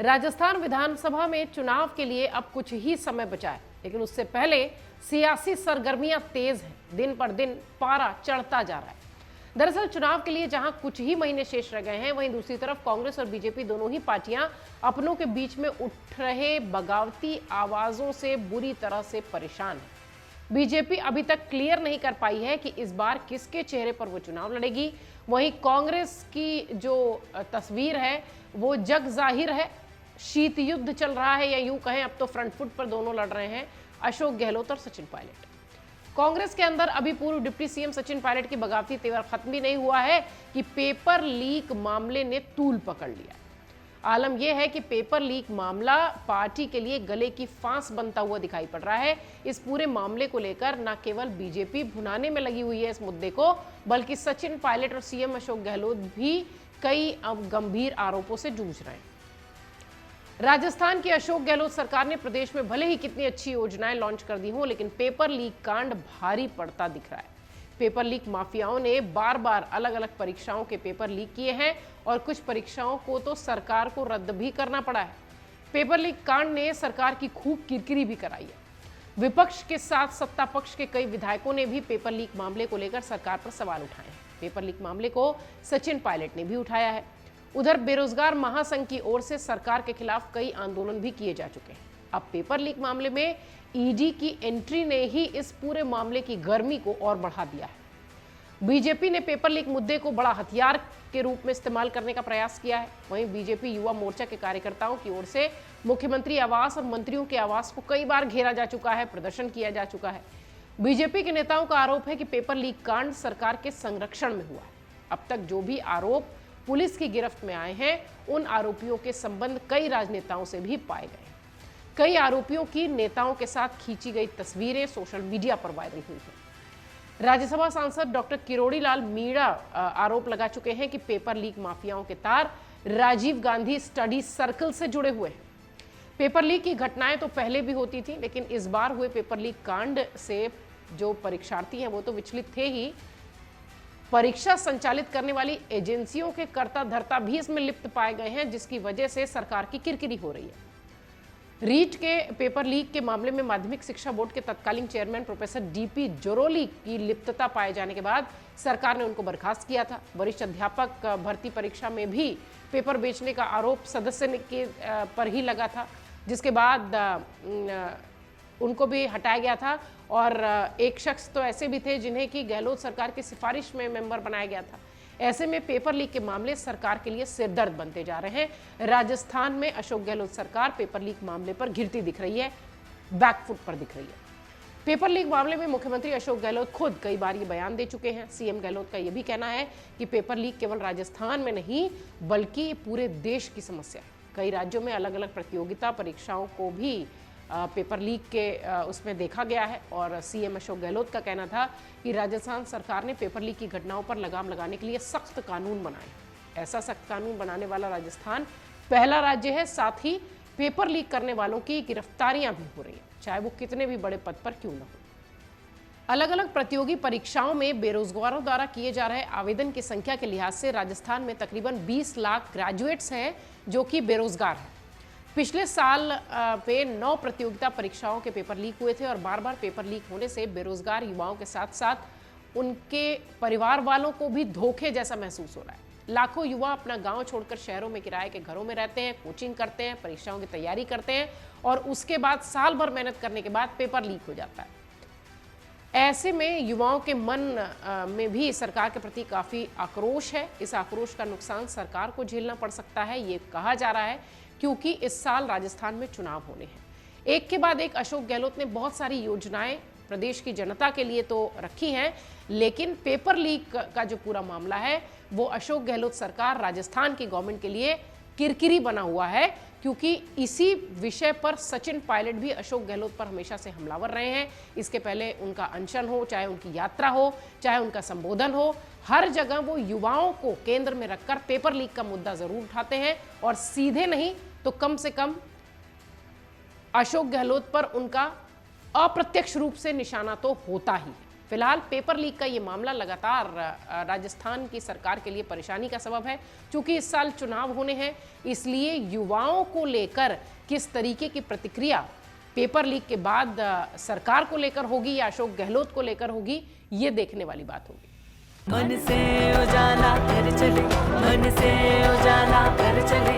राजस्थान विधानसभा में चुनाव के लिए अब कुछ ही समय बचा है, लेकिन उससे पहले सियासी सरगर्मियां तेज हैं। दिन पर दिन पारा चढ़ता जा रहा है। दरअसल चुनाव के लिए जहां कुछ ही महीने शेष रह गए हैं, वहीं दूसरी तरफ कांग्रेस और बीजेपी दोनों ही पार्टियां अपनों के बीच में उठ रहे बगावती आवाजों से बुरी तरह से परेशान है। बीजेपी अभी तक क्लियर नहीं कर पाई है कि इस बार किसके चेहरे पर वो चुनाव लड़ेगी। वहीं कांग्रेस की जो तस्वीर है वो जग जाहिर है। शीत युद्ध चल रहा है, या यूं कहें अब तो फ्रंट फुट पर दोनों लड़ रहे हैं, अशोक गहलोत और सचिन पायलट। कांग्रेस के अंदर अभी पूर्व डिप्टी सीएम सचिन पायलट की बगावती तेवर खत्म भी नहीं हुआ है कि पेपर लीक मामले ने तूल पकड़ लिया। आलम यह है कि पेपर लीक मामला पार्टी के लिए गले की फांस बनता हुआ दिखाई पड़ रहा है। इस पूरे मामले को लेकर न केवल बीजेपी भुनाने में लगी हुई है इस मुद्दे को, बल्कि सचिन पायलट और सीएम अशोक गहलोत भी कई गंभीर आरोपों से जूझ रहे हैं। राजस्थान की अशोक गहलोत सरकार ने प्रदेश में भले ही कितनी अच्छी योजनाएं लॉन्च कर दी हों, लेकिन पेपर लीक कांड भारी पड़ता दिख रहा है। पेपर लीक माफियाओं ने बार बार अलग अलग परीक्षाओं के पेपर लीक किए हैं और कुछ परीक्षाओं को तो सरकार को रद्द भी करना पड़ा है। पेपर लीक कांड ने सरकार की खूब किरकिरी भी कराई है। विपक्ष के साथ सत्ता पक्ष के कई विधायकों ने भी पेपर लीक मामले को लेकर सरकार पर सवाल उठाए हैं। पेपर लीक मामले को सचिन पायलट ने भी उठाया है। उधर बेरोजगार महासंघ की ओर से सरकार के खिलाफ कई आंदोलन भी किए जा चुके हैं। अब पेपर लीक मामले में ईडी की एंट्री ने ही इस पूरे मामले की गर्मी को और बढ़ा दिया है। बीजेपी ने पेपर लीक मुद्दे को बड़ा हथियार के रूप में इस्तेमाल करने का प्रयास किया है। वहीं बीजेपी युवा मोर्चा के कार्यकर्ताओं की ओर से मुख्यमंत्री आवास और मंत्रियों के आवास को कई बार घेरा जा चुका है, प्रदर्शन किया जा चुका है। बीजेपी के नेताओं का आरोप है कि पेपर लीक कांड सरकार के संरक्षण में हुआ है। अब तक जो भी आरोप पुलिस की गिरफ्त में आए हैं, उन आरोपियों के संबंध कई राजनेताओं से भी पाए गए। कई आरोपियों की नेताओं के साथ खींची गई तस्वीरें सोशल मीडिया पर वायरल हुई हैं। राज्यसभा सांसद डॉक्टर किरोड़ी लाल मीणा आरोप लगा चुके हैं कि पेपर लीक माफियाओं के तार राजीव गांधी स्टडी सर्कल से जुड़े हुए हैं। पेपर लीक की घटनाएं तो पहले भी होती थी, लेकिन इस बार हुए पेपर लीक कांड से जो परीक्षार्थी हैं वो तो विचलित थे ही, परीक्षा संचालित करने वाली एजेंसियों के कर्ता धर्ता भी इसमें लिप्त पाए गए हैं, जिसकी वजह से सरकार की किरकिरी हो रही है। रीट के पेपर लीक के मामले में माध्यमिक शिक्षा बोर्ड के तत्कालीन चेयरमैन प्रोफेसर डीपी जोरोली की लिप्तता पाए जाने के बाद सरकार ने उनको बर्खास्त किया था। वरिष्ठ अध्यापक भर्ती परीक्षा में भी पेपर बेचने का आरोप सदस्य के पर ही लगा था, जिसके बाद उनको भी हटाया गया था। और एक शख्स तो ऐसे भी थे जिन्हें कि गहलोत सरकार की सिफारिश में मेंबर बनाया गया था। ऐसे में पेपर लीक के मामले सरकार के लिए सिरदर्द बनते जा रहे हैं। राजस्थान में अशोक गहलोत सरकार पेपर लीक मामले पर घिरती दिख रही है, बैकफुट पर दिख रही है। पेपर लीक मामले में मुख्यमंत्री अशोक गहलोत खुद कई बार ये बयान दे चुके हैं। सीएम गहलोत का यह भी कहना है कि पेपर लीक केवल राजस्थान में नहीं बल्कि पूरे देश की समस्या है। कई राज्यों में अलग अलग प्रतियोगिता परीक्षाओं को भी पेपर लीक के उसमें देखा गया है। और सीएम अशोक गहलोत का कहना था कि राजस्थान सरकार ने पेपर लीक की घटनाओं पर लगाम लगाने के लिए सख्त कानून बनाए। ऐसा सख्त कानून बनाने वाला राजस्थान पहला राज्य है। साथ ही पेपर लीक करने वालों की गिरफ्तारियां भी हो रही हैं, चाहे वो कितने भी बड़े पद पर क्यों न हो। अलग अलग प्रतियोगी परीक्षाओं में बेरोजगारों द्वारा किए जा रहे आवेदन की संख्या के लिहाज से राजस्थान में तकरीबन 20 लाख ग्रेजुएट्स हैं जो कि बेरोजगार हैं। पिछले साल पे 9 प्रतियोगिता परीक्षाओं के पेपर लीक हुए थे और बार बार पेपर लीक होने से बेरोजगार युवाओं के साथ साथ उनके परिवार वालों को भी धोखे जैसा महसूस हो रहा है। लाखों युवा अपना गांव छोड़कर शहरों में किराए के घरों में रहते हैं, कोचिंग करते हैं, परीक्षाओं की तैयारी करते हैं और उसके बाद साल भर मेहनत करने के बाद पेपर लीक हो जाता है। ऐसे में युवाओं के मन में भी सरकार के प्रति काफ़ी आक्रोश है। इस आक्रोश का नुकसान सरकार को झेलना पड़ सकता है, ये कहा जा रहा है, क्योंकि इस साल राजस्थान में चुनाव होने हैं। एक के बाद एक अशोक गहलोत ने बहुत सारी योजनाएं प्रदेश की जनता के लिए तो रखी हैं, लेकिन पेपर लीक का जो पूरा मामला है वो अशोक गहलोत सरकार राजस्थान की गवर्नमेंट के लिए किरकिरी बना हुआ है, क्योंकि इसी विषय पर सचिन पायलट भी अशोक गहलोत पर हमेशा से हमलावर रहे हैं। इसके पहले उनका अनशन हो, चाहे उनकी यात्रा हो, चाहे उनका संबोधन हो, हर जगह वो युवाओं को केंद्र में रखकर पेपर लीक का मुद्दा जरूर उठाते हैं और सीधे नहीं तो कम से कम अशोक गहलोत पर उनका अप्रत्यक्ष रूप से निशाना तो होता ही है। फिलहाल पेपर लीक का ये मामला लगातार राजस्थान की सरकार के लिए परेशानी का सबब है। चूंकि इस साल चुनाव होने हैं, इसलिए युवाओं को लेकर किस तरीके की प्रतिक्रिया पेपर लीक के बाद सरकार को लेकर होगी या अशोक गहलोत को लेकर होगी, ये देखने वाली बात होगी। मन से उजाला कर चले, मन से उजाला कर चले।